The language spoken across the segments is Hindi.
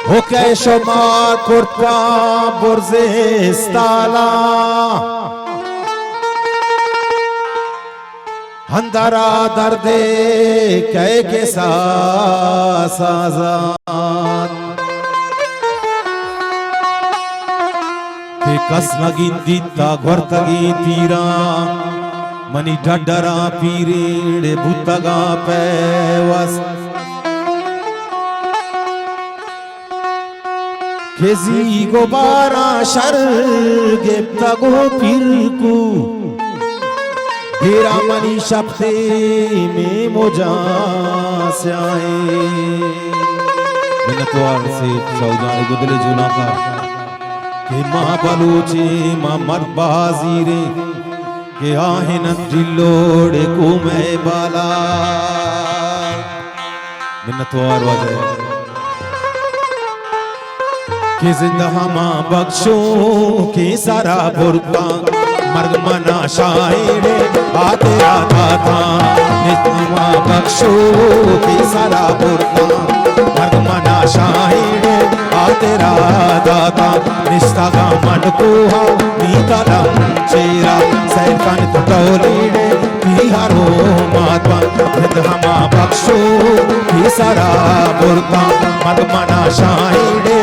Okay, Shomar Kurtka Burzistala Handara Darde Kay ke sazan Te kasnagin ditta gwartagi tira Mani dadara piride buttaga pewas Kezi gobara sharge tago pirku Gira mani shapte me moja se aaye Minatwar se chaudhane gudle juna ka Ke ma baluche ma marbazi re Ke aahe na dillode ko main bala Minatwar wajaye कि जिंदा हमा बख्शो के सारा बुरका मर्ग मना शायरे आते आता था नित्मा बख्शो के सारा बुरका मर्ग मना शायरे आते राता था निस्तागा मन को हा नीता लम चेरा सैफन तुटोलीडे बिहारो मातवा नित्मा बख्शो के सारा बुरका मर्ग मना शायरे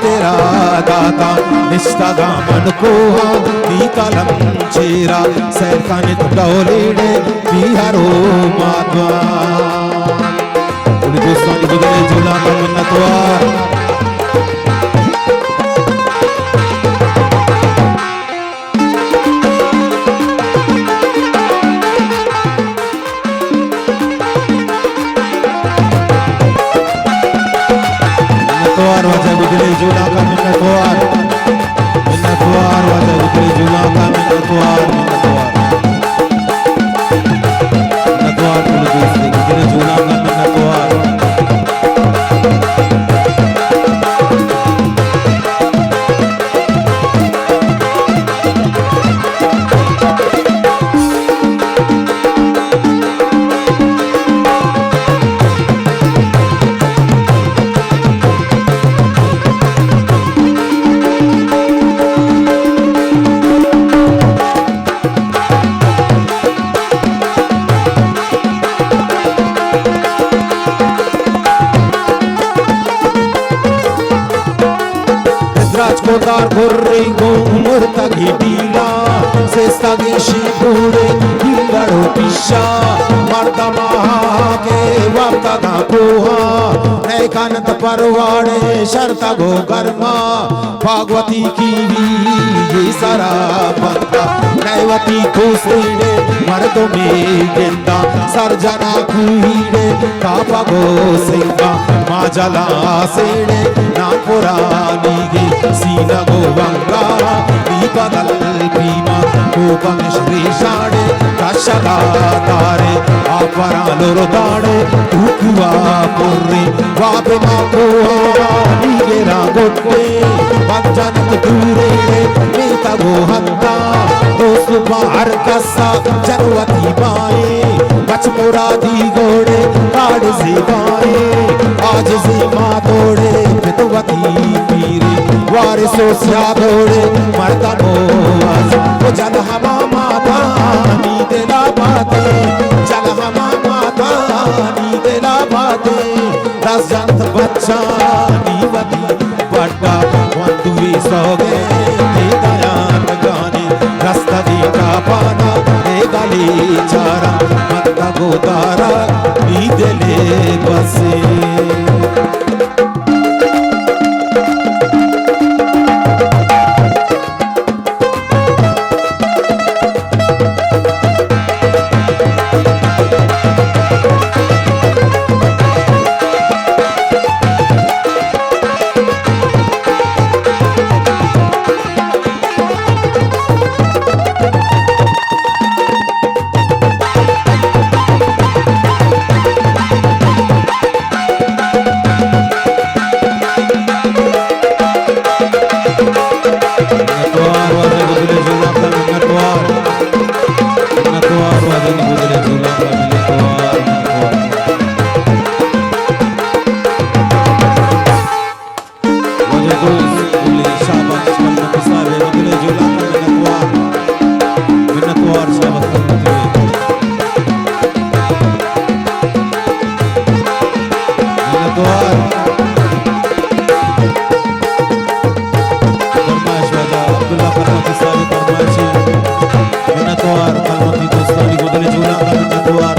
तेरा दाता निष्ठा मन को नीकालम चेरा सैरकाने तो डोलेडे बिहारो मातवा उन्हें दोस्तों ने बदले जुला का मिन्नतवा Gudre jula ka minnatwar wajah gudre jula ka minnatwar pulu dosti gudre jula ka minnatwar Kodar gorri gomur tagi dila sestagi shibure dingaro pisha mardama ke waptaga koha nekanat parwade sharta go garma bhagwati ki ye sara banda naivati khuside mardo me genda sarjana kuhide kapa go singa majala sede na purani ge Sina go vanga, Ipadal Pima, Kopang Shri Shade, Kashaga Tare, Apara Lorotade, Ukua Purri, Vapima Koa, Nigera Gotte, Panjanat Ture, Meta Gohanta, Dosupa Arkasa, Janwati Bae, Bachmura Digode, Kadzi Bae, Ajzi Matode, Petuvati Piri. वारिसो स्यादोड़े मरता नोवाज वो जल हमा माता नी देला बाते जल हमा माता नी देला बाते 10 जंत बच्चा नीवती बट्टा वंदुई सोगे दयान गाने रास्ता दीका पाना गाली चारा मत्ता गोदारा नी देले बसे तवार फरमाइश वाजा अब्दुल्ला फरमाती साहब फरमाइशी मिन्नत तवार कलमती दोस्तानी गुदले झूला का मिन्नत तवार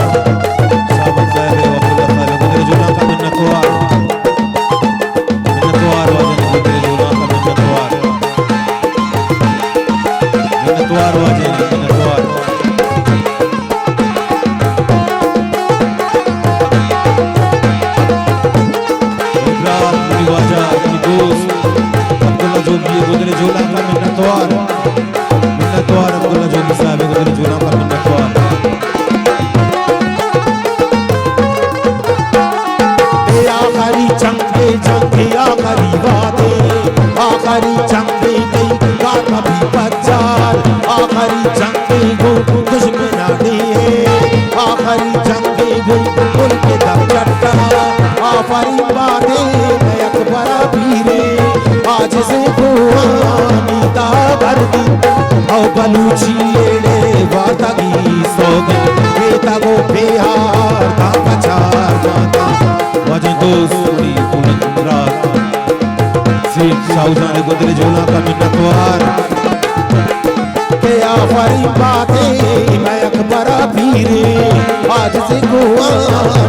साहब साहब अब्दुल्ला साहब गुदले झूला का मिन्नत तवार वाजन गुदले झूला का मिन्नत तवार वाजन मिन्नत तवार गुदरे झूला का मिन्नतवार अब्दुल्ला जोगी साहब गुदरे झूला का मिन्नतवार आखरी चंगे चंगे आखरी वादे आखरी चंगे गई गाना भी बचार आखरी चंगे गो दुश्मना दे आखरी चंगे गो बोल के दम चट्टा आखरी बातें मैं अकबरा पीरे आज से नीता भर दी औ बलूची लेड़े वार्तागी सोगे बेटा गो बिहार का पचार माता वाजन दोस्ती पुनंद्रा सीट शाहजान गुदरे झूला का मिन्नतवार के आफरी बातें मैं अकबरा पीरे आज से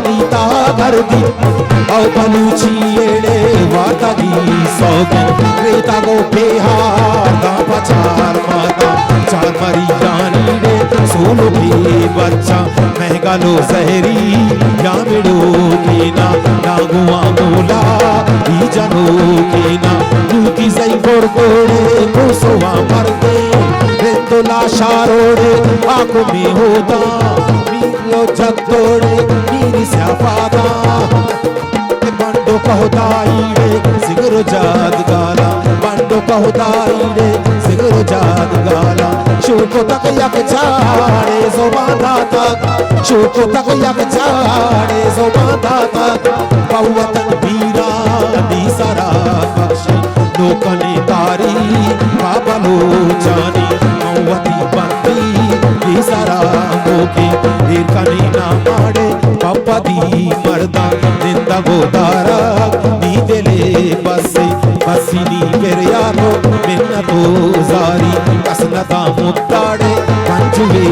नीता भर दी औ बलूची लेड़े वार्तागी सोगे बेटा गो बिहार का पचार माता चार मरी जानी रे सोलो के बच्चा महंगा लो सहरी या मिड़ो के ना नागुआ मोला ही जनो के ना दूती सही गोड़ गोड़े कोसवा मर दे रेतोला शारोड़े आंखों में होता मीलो जगदोड़े मीरी स्याफादा बंडो कहोदाई रे सिगरो जाद गाला बंडो कहोदाई रे सिगरो जाद गाला शोको तक यक झाड़े जो बांधा तक शोको तक यक झाड़े जो बांधा तक बहुवतन वीरा दी सारा बख्शी लोकने तारी बाबलो जानी मौवती बंदी दी सारा मोके वीर कने ना माड़े पापा दी मर्दा निंदा गोदारा नी दिले बसी नी मेरे यारो मिन्नतो जारी कसनता मुत्ताड़े पंचवे